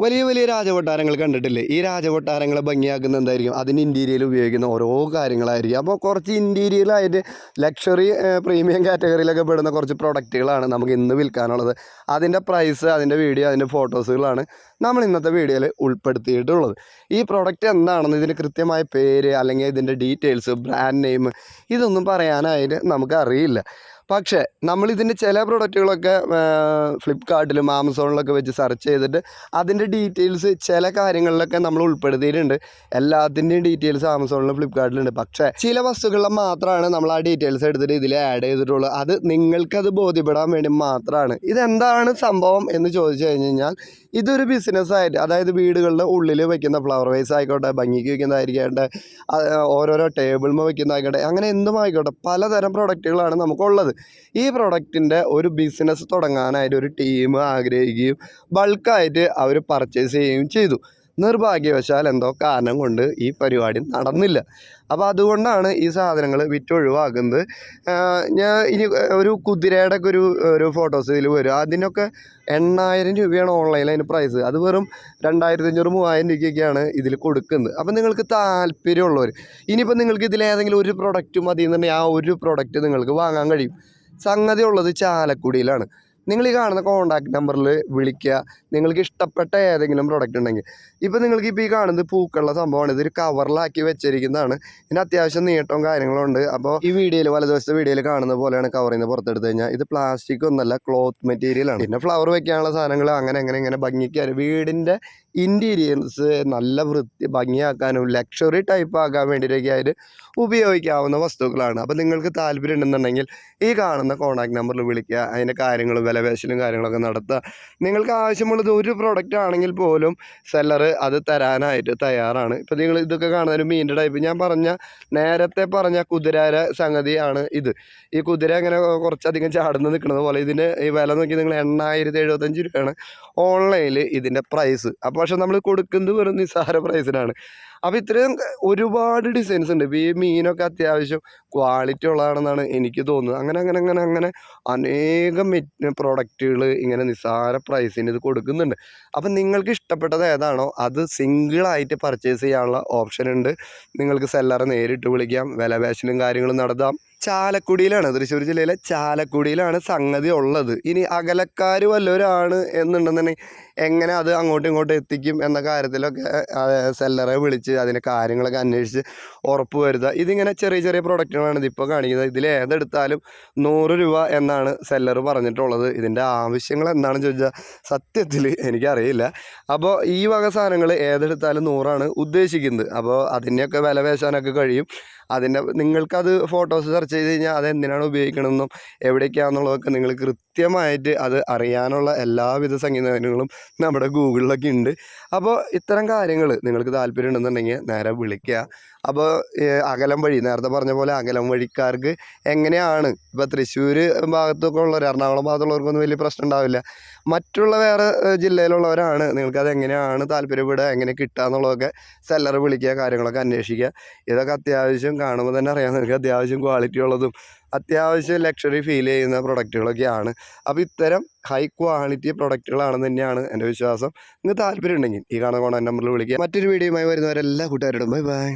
വലിയ വലിയ രാജകൊട്ടാരങ്ങൾ കണ്ടിട്ടില്ലേ? ഈ രാജകൊട്ടാരങ്ങളെ ഭംഗിയാക്കുന്ന എന്തായിരിക്കും? അതിന് ഇൻറ്റീരിയൽ ഉപയോഗിക്കുന്ന ഓരോ കാര്യങ്ങളായിരിക്കും. അപ്പോൾ കുറച്ച് ഇൻറ്റീരിയലായിട്ട് ലക്ഷറി പ്രീമിയം കാറ്റഗറിയിലൊക്കെ പെടുന്ന കുറച്ച് പ്രൊഡക്റ്റുകളാണ് നമുക്ക് ഇന്ന് വിൽക്കാനുള്ളത്. അതിൻ്റെ പ്രൈസ്, അതിൻ്റെ വീഡിയോ, അതിൻ്റെ ഫോട്ടോസുകളാണ് നമ്മൾ ഇന്നത്തെ വീഡിയോയിൽ ഉൾപ്പെടുത്തിയിട്ടുള്ളത്. ഈ പ്രൊഡക്റ്റ് എന്താണെന്ന്, ഇതിന് കൃത്യമായ പേര് അല്ലെങ്കിൽ ഇതിൻ്റെ ഡീറ്റെയിൽസ്, ബ്രാൻഡ് നെയിം, ഇതൊന്നും പറയാനായിട്ട് നമുക്കറിയില്ല. പക്ഷേ നമ്മളിതിൻ്റെ ചില പ്രൊഡക്റ്റുകളൊക്കെ ഫ്ലിപ്കാർട്ടിലും ആമസോണിലൊക്കെ വെച്ച് സെർച്ച് ചെയ്തിട്ട് അതിൻ്റെ ഡീറ്റെയിൽസ് ചില കാര്യങ്ങളിലൊക്കെ നമ്മൾ ഉൾപ്പെടുത്തിയിട്ടുണ്ട്. എല്ലാത്തിൻ്റെയും ഡീറ്റെയിൽസ് ആമസോണിലും ഫ്ലിപ്കാർട്ടിലുണ്ട്. പക്ഷേ ചില വസ്തുക്കളിൽ മാത്രമാണ് നമ്മൾ ആ ഡീറ്റെയിൽസ് എടുത്തിട്ട് ഇതിൽ ആഡ് ചെയ്തിട്ടുള്ളൂ. അത് നിങ്ങൾക്കത് ബോധ്യപ്പെടാൻ വേണ്ടി മാത്രമാണ്. ഇതെന്താണ് സംഭവം എന്ന് ചോദിച്ചു കഴിഞ്ഞ് കഴിഞ്ഞാൽ, ഇതൊരു ബിസിനസ്സായിട്ട്, അതായത് വീടുകളുടെ ഉള്ളിൽ വയ്ക്കുന്ന ഫ്ലവർ വൈസ് ആയിക്കോട്ടെ, ഭംഗിക്ക് വയ്ക്കുന്നതായിരിക്കട്ടെ, ഓരോരോ ടേബിൾമ വയ്ക്കുന്നതായിക്കോട്ടെ, അങ്ങനെ എന്തും ആയിക്കോട്ടെ, പലതരം പ്രൊഡക്റ്റുകളാണ് നമുക്കുള്ളത്. ഈ പ്രൊഡക്റ്റിൻ്റെ ഒരു ബിസിനസ് തുടങ്ങാനായിട്ട് ഒരു ടീം ആഗ്രഹിക്കുകയും ബൾക്കായിട്ട് അവർ പർച്ചേസ് ചെയ്യുകയും ചെയ്തു. നിർഭാഗ്യവശാൽ എന്തോ കാരണം കൊണ്ട് ഈ പരിപാടി നടന്നില്ല. അപ്പോൾ അതുകൊണ്ടാണ് ഈ സാധനങ്ങൾ വിറ്റൊഴിവാക്കുന്നത്. ഞാൻ ഇനി ഒരു കുതിരയുടെ ഒക്കെ ഒരു ഫോട്ടോസ് ഇതിൽ വരും. അതിനൊക്കെ 8,000 രൂപയാണ് ഓൺലൈനിൽ അതിന് പ്രൈസ്. അത് വെറും 2,500 3,000 രൂപയ്ക്കൊക്കെയാണ് ഇതിൽ കൊടുക്കുന്നത്. അപ്പോൾ നിങ്ങൾക്ക് താല്പര്യമുള്ളവർ, ഇനിയിപ്പോൾ നിങ്ങൾക്ക് ഇതിലേതെങ്കിലും ഒരു പ്രൊഡക്റ്റ് മതി എന്നുണ്ടെങ്കിൽ ആ ഒരു പ്രൊഡക്റ്റ് നിങ്ങൾക്ക് വാങ്ങാൻ കഴിയും. സംഗതി ഉള്ളത് ചാലക്കുടിയിലാണ്. നിങ്ങൾ ഈ കാണുന്ന കോൺടാക്ട് നമ്പറിൽ വിളിക്കുക. നിങ്ങൾക്ക് ഇഷ്ടപ്പെട്ട ഏതെങ്കിലും പ്രൊഡക്റ്റ് ഉണ്ടെങ്കിൽ, ഇപ്പോൾ നിങ്ങൾക്ക് ഈ കാണുന്നത് പൂക്കളുടെ സംഭവമാണ്. ഇതൊരു കവറിലാക്കി വെച്ചിരിക്കുന്നതാണ്. ഇതിന് അത്യാവശ്യം നീട്ടവും കാര്യങ്ങളും ഉണ്ട്. അപ്പോൾ ഈ വീഡിയോയിൽ, വലതുവശത്തെ വീഡിയോയിൽ കാണുന്ന പോലെയാണ് കവറിൽ നിന്ന് പുറത്തെടുത്ത് കഴിഞ്ഞാൽ. ഇത് പ്ലാസ്റ്റിക് ഒന്നല്ല, ക്ലോത്ത് മെറ്റീരിയലാണ്. പിന്നെ ഫ്ലവർ വെക്കാനുള്ള സാധനങ്ങൾ അങ്ങനെ ഇങ്ങനെ ഭംഗിക്കാൻ, വീടിൻ്റെ ഇൻറ്റീരിയേഴ്സ് നല്ല ഭംഗിയാക്കാനും ലക്ഷറി ടൈപ്പ് ആക്കാൻ വേണ്ടിയിട്ടൊക്കെ ആയിട്ട് ഉപയോഗിക്കാവുന്ന വസ്തുക്കളാണ്. അപ്പോൾ നിങ്ങൾക്ക് താല്പര്യം ഉണ്ടെന്നുണ്ടെങ്കിൽ ഈ കാണുന്ന കോൺടാക്ട് നമ്പറിൽ വിളിക്കുക. അതിൻ്റെ കാര്യങ്ങളും വിലപേശലും കാര്യങ്ങളൊക്കെ നടത്തുക. നിങ്ങൾക്ക് ആവശ്യമുള്ളത് ഒരു പ്രൊഡക്റ്റ് ആണെങ്കിൽ പോലും സെല്ലർ അത് തരാനായിട്ട് തയ്യാറാണ്. ഇപ്പോൾ നിങ്ങൾ ഇതൊക്കെ കാണുന്ന ഒരു മീനിൻ്റെ ടൈപ്പ്, ഞാൻ നേരത്തെ പറഞ്ഞ കുതിരയുടെ സംഗതിയാണ് ഇത്. ഈ കുതിര അങ്ങനെ കുറച്ചധികം ചാടുന്ന നിൽക്കുന്നത് പോലെ. ഇതിന് ഈ വില നോക്കി നിങ്ങൾ 8,075 രൂപയാണ് ഓൺലൈനിൽ ഇതിൻ്റെ പ്രൈസ്. അപ്പോൾ പക്ഷെ നമ്മൾ കൊടുക്കുന്നത് വെറും നിസ്സാര പ്രൈസിനാണ്. അപ്പോൾ ഇത്രയും ഒരുപാട് ഡിസൈൻസ് ഉണ്ട്. ഇപ്പോൾ ഈ മീനൊക്കെ അത്യാവശ്യം ക്വാളിറ്റി ഉള്ളതാണെന്നാണ് എനിക്ക് തോന്നുന്നത്. അങ്ങനെ അനേകം പ്രോഡക്റ്റുകൾ ഇങ്ങനെ നിസ്സാര പ്രൈസിന് ഇത് കൊടുക്കുന്നുണ്ട്. അപ്പം നിങ്ങൾക്ക് ഇഷ്ടപ്പെട്ടത് ഏതാണോ അത് സിംഗിളായിട്ട് പർച്ചേസ് ചെയ്യാനുള്ള ഓപ്ഷൻ ഉണ്ട്. നിങ്ങൾക്ക് സെല്ലറെ നേരിട്ട് വിളിക്കാം, വിലപേശലും കാര്യങ്ങളും നടത്താം. ചാലക്കുടിയിലാണ്, തൃശ്ശൂർ ജില്ലയിലെ ചാലക്കുടിയിലാണ് സംഗതി ഉള്ളത്. ഇനി അകലക്കാർ വല്ലവരാണ് എന്നുണ്ടെന്നുണ്ടെങ്കിൽ എങ്ങനെ അത് അങ്ങോട്ടും ഇങ്ങോട്ടും എത്തിക്കും എന്ന കാര്യത്തിലൊക്കെ സെല്ലറെ വിളിച്ച് അതിൻ്റെ കാര്യങ്ങളൊക്കെ അന്വേഷിച്ച് ഉറപ്പ് വരുത്തുക. ഇതിങ്ങനെ ചെറിയ ചെറിയ പ്രൊഡക്റ്റുകളാണ് ഇതിപ്പോൾ കാണിക്കുന്നത്. ഇതിൽ ഏതെടുത്താലും 100 രൂപ എന്നാണ് സെല്ലർ പറഞ്ഞിട്ടുള്ളത്. ഇതിൻ്റെ ആവശ്യങ്ങൾ എന്താണെന്ന് ചോദിച്ചാൽ സത്യത്തിൽ എനിക്കറിയില്ല. അപ്പോൾ ഈ വക സാധനങ്ങൾ ഏതെടുത്താലും 100 ഉദ്ദേശിക്കുന്നത്. അപ്പോൾ അതിനെയൊക്കെ വില പേശാനൊക്കെ കഴിയും. നിങ്ങൾക്കത് ഫോട്ടോസ് സെർച്ച് ചെയ്ത് കഴിഞ്ഞാൽ അതെന്തിനാണ് ഉപയോഗിക്കണമെന്നും എവിടേക്കാണെന്നുള്ളതൊക്കെ നിങ്ങൾ കൃത്യമായിട്ട് അത് അറിയാനുള്ള എല്ലാവിധ സംവിധാനങ്ങളും നമ്മുടെ ഗൂഗിളിലൊക്കെ ഉണ്ട്. അപ്പോൾ ഇത്തരം കാര്യങ്ങൾ നിങ്ങൾക്ക് താല്പര്യം ഉണ്ടെന്നുണ്ടെങ്കിൽ നേരെ വിളിക്കുക. അപ്പോൾ അകലം വഴി, നേരത്തെ പറഞ്ഞ പോലെ അകലം വഴിക്കാർക്ക് എങ്ങനെയാണ്, ഇപ്പോൾ തൃശ്ശൂർ ഭാഗത്തൊക്കെ ഉള്ളവർ, എറണാകുളം ഭാഗത്തുള്ളവർക്കൊന്നും വലിയ പ്രശ്നം ഉണ്ടാവില്ല. മറ്റുള്ള വേറെ ജില്ലയിലുള്ളവരാണ് നിങ്ങൾക്കത് എങ്ങനെയാണ് താല്പര്യപ്പെടുക, എങ്ങനെ കിട്ടുക എന്നുള്ളതൊക്കെ സെല്ലർ വിളിക്കുക, കാര്യങ്ങളൊക്കെ അന്വേഷിക്കുക. ഇതൊക്കെ അത്യാവശ്യം കാണുമ്പോൾ തന്നെ അറിയാം നിങ്ങൾക്ക് അത്യാവശ്യം ക്വാളിറ്റി ഉള്ളതും അത്യാവശ്യം ലക്ഷറി ഫീൽ ചെയ്യുന്ന പ്രൊഡക്റ്റുകളൊക്കെയാണ്. അപ്പോൾ ഇത്തരം ഹൈ ക്വാളിറ്റി പ്രൊഡക്റ്റുകളാണെന്ന് തന്നെയാണ് എൻ്റെ വിശ്വാസം. നിങ്ങൾക്ക് താല്പര്യം ഉണ്ടെങ്കിൽ ഈ കാണുന്ന കോൺടാക്ട് നമ്പറിൽ വിളിക്കുക. മറ്റൊരു വീഡിയോയുമായി വരുന്നവരെല്ലാ കൂട്ടുകാരോടും ബൈ ബൈ.